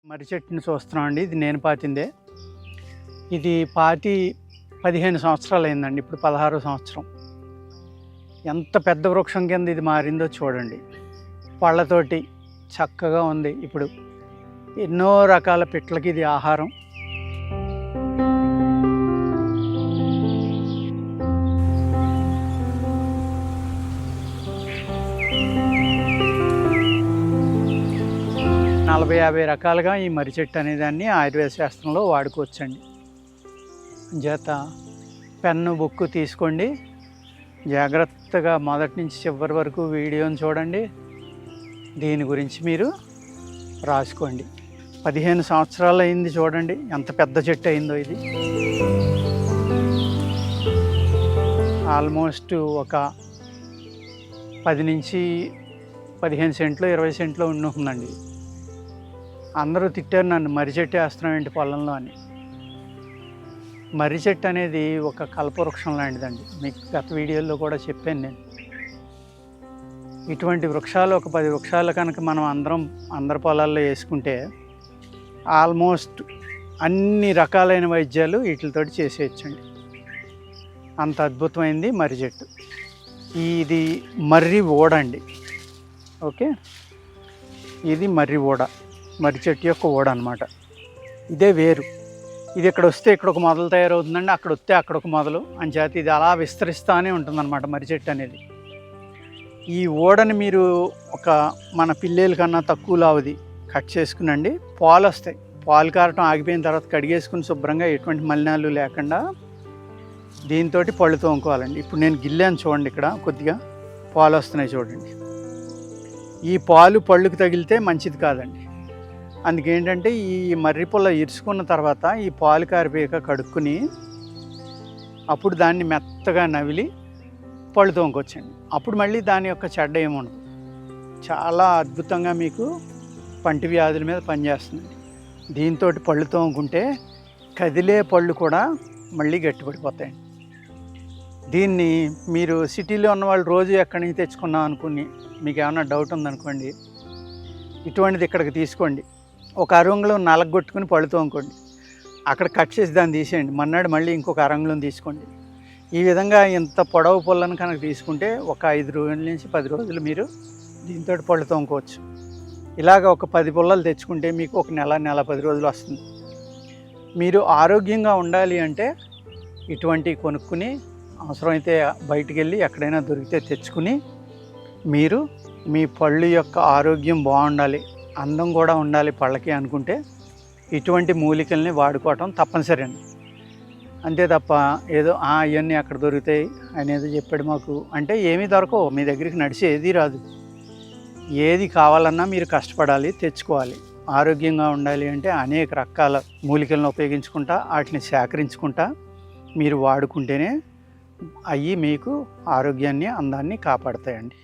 మర్రి చెట్టుని చూస్తున్నామండి. ఇది నేను పాతిందే. ఇది పాతి 15 సంవత్సరాలు అయిందండి. ఇప్పుడు 16వ సంవత్సరం. ఎంత పెద్ద వృక్షం కింద ఇది మారిందో చూడండి. పళ్ళతోటి చక్కగా ఉంది. ఇప్పుడు ఎన్నో రకాల పిట్లకి ఇది ఆహారం. నలభై 50 రకాలుగా ఈ మర్రి చెట్టు అనేదాన్ని ఆయుర్వేద శాస్త్రంలో వాడుకోవచ్చండి. చేత పెన్ను బుక్కు తీసుకోండి, జాగ్రత్తగా మొదటి నుంచి చివరి వరకు వీడియోని చూడండి, దీని గురించి మీరు రాసుకోండి. 15 సంవత్సరాలు అయింది చూడండి, ఎంత పెద్ద చెట్టు అయిందో ఇది. ఆల్మోస్ట్ ఒక 10 నుంచి 15 సెంట్లు 20 సెంట్లు ఉంటుందండి. అందరూ తిట్టారు నన్ను, మర్రి చెట్టు వేస్తున్నాం ఏంటి పొలంలో అని. మర్రి చెట్టు అనేది ఒక కల్పవృక్షం లాంటిదండి. మీకు గత వీడియోల్లో కూడా చెప్పాను నేను. ఇటువంటి వృక్షాలు ఒక 10 వృక్షాలు కనుక మనం అందరి పొలాల్లో వేసుకుంటే ఆల్మోస్ట్ అన్ని రకాలైన వైద్యాలు వీటితోటి చేసేయచ్చండి. అంత అద్భుతమైంది మర్రి చెట్టు. ఇది మర్రి ఓడ అండి. ఓకే, ఇది మర్రి ఓడ, మర్రి చెట్టు యొక్క ఓడ అనమాట. ఇదే వేరు. ఇది ఇక్కడ వస్తే ఇక్కడ ఒక మొదలు తయారవుతుందండి, అక్కడ వస్తే అక్కడ ఒక మొదలు అని చేత ఇది అలా విస్తరిస్తూనే ఉంటుందన్నమాట మర్రి చెట్టు అనేది. ఈ ఓడని మీరు ఒక మన పిల్లేల కన్నా తక్కువ లావుది కట్ చేసుకునండి, పాలు వస్తాయి. పాలు కారటం ఆగిపోయిన తర్వాత కడిగేసుకుని శుభ్రంగా ఎటువంటి మలినాలు లేకుండా దీంతో పళ్ళు తోముకోవాలండి. ఇప్పుడు నేను గిల్లాను చూడండి, ఇక్కడ కొద్దిగా పాలు వస్తున్నాయి చూడండి. ఈ పాలు పళ్ళుకి తగిలితే మంచిది కాదండి. అందుకేంటంటే ఈ మర్రి పుల్ల ఇరుచుకున్న తర్వాత ఈ పాలు కారిపోయాక కడుక్కుని అప్పుడు దాన్ని మెత్తగా నవిలి పళ్ళు తోముకొచ్చండి. అప్పుడు మళ్ళీ దాని యొక్క చెడ్డ ఏముండదు. చాలా అద్భుతంగా మీకు పంటి వ్యాధుల మీద పనిచేస్తుంది. దీంతో పళ్ళు తోముకుంటే కదిలే పళ్ళు కూడా మళ్ళీ గట్టిపడిపోతాయండి. దీన్ని మీరు సిటీలో ఉన్న వాళ్ళు రోజు ఎక్కడి నుంచి తెచ్చుకున్నాం అనుకుని మీకు ఏమైనా డౌట్ ఉందనుకోండి, ఇటువంటిది ఇక్కడికి తీసుకోండి. ఒక అరంగుళం నలగొట్టుకుని పళ్ళు తోముకోండి, అక్కడ కట్ చేసి దాన్ని తీసేయండి. మన్నాడు మళ్ళీ ఇంకొక అరంగుళం తీసుకోండి. ఈ విధంగా ఇంత పొడవు పుల్లను కనుక తీసుకుంటే ఒక 5 రోజుల నుంచి 10 రోజులు మీరు దీంతో పళ్ళు తోముకోవచ్చు. ఇలాగ ఒక 10 పుల్లలు తెచ్చుకుంటే మీకు ఒక నెల 10 రోజులు వస్తుంది. మీరు ఆరోగ్యంగా ఉండాలి అంటే ఇటువంటివి కొనుక్కుని అవసరమైతే బయటికి వెళ్ళి ఎక్కడైనా దొరికితే తెచ్చుకుని మీరు మీ పళ్ళు యొక్క ఆరోగ్యం బాగుండాలి, అందం కూడా ఉండాలి పళ్ళకి అనుకుంటే ఇటువంటి మూలికల్ని వాడుకోవటం తప్పనిసరి అండి. అంతే తప్ప ఏదో ఇవన్నీ అక్కడ దొరుకుతాయి అనేది చెప్పాడు మాకు అంటే ఏమీ దొరకవు. మీ దగ్గరికి నడిచి ఏది రాదు. ఏది కావాలన్నా మీరు కష్టపడాలి, తెచ్చుకోవాలి. ఆరోగ్యంగా ఉండాలి అంటే అనేక రకాల మూలికలను ఉపయోగించుకుంటా వాటిని సేకరించుకుంటా మీరు వాడుకుంటేనే అవి మీకు ఆరోగ్యాన్ని అందాన్ని కాపాడతాయండి.